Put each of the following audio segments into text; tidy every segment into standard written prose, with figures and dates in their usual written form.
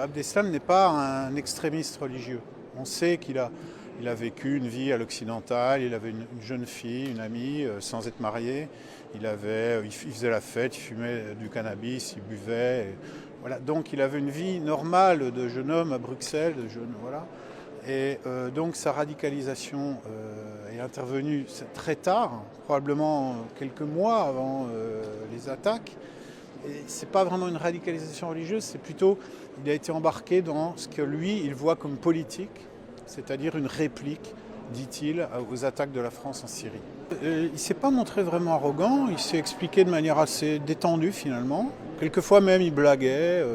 Abdeslam n'est pas un extrémiste religieux. On sait qu'il a vécu une vie à l'occidental, il avait une jeune fille, une amie, sans être marié. Il faisait la fête, il fumait du cannabis, il buvait. Voilà. Donc il avait une vie normale de jeune homme à Bruxelles, voilà. Et donc sa radicalisation est intervenue très tard, probablement quelques mois avant les attaques. Et c'est pas vraiment une radicalisation religieuse, c'est plutôt il a été embarqué dans ce que lui il voit comme politique, c'est-à-dire une réplique, dit-il, aux attaques de la France en Syrie. Il ne s'est pas montré vraiment arrogant, il s'est expliqué de manière assez détendue finalement. Quelquefois même il blaguait.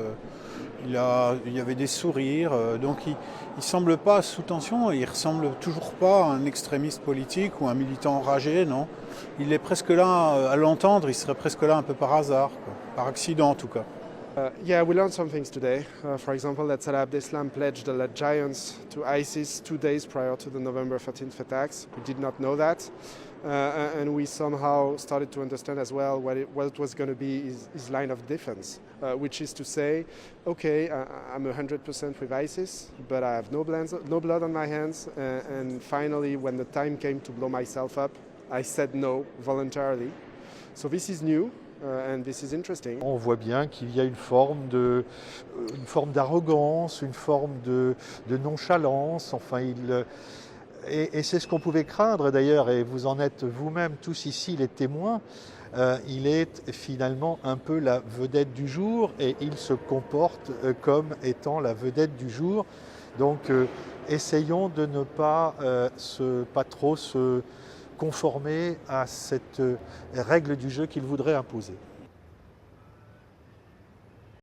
Il y avait des sourires, donc il ne semble pas sous tension, il ne ressemble toujours pas à un extrémiste politique ou un militant enragé, non. Il est presque là, à l'entendre, il serait presque là un peu par hasard, quoi, par accident en tout cas. Yeah, we learned some things today. For example, that Salah Abdeslam pledged allegiance to ISIS 2 days prior to the November 13th attacks. We did not know that. And we somehow started to understand as well what was going to be his line of defense, which is to say, okay, I'm 100% with ISIS, but I have no blood on my hands. And finally, when the time came to blow myself up, I said no voluntarily. So this is new. And this is interesting. On voit bien qu'il y a une forme d'arrogance, une forme de nonchalance. Enfin, et c'est ce qu'on pouvait craindre d'ailleurs, et vous en êtes vous-même tous ici les témoins. Il est finalement un peu la vedette du jour et il se comporte comme étant la vedette du jour. Donc essayons de ne pas trop se conformer à cette règle du jeu qu'il voudrait imposer.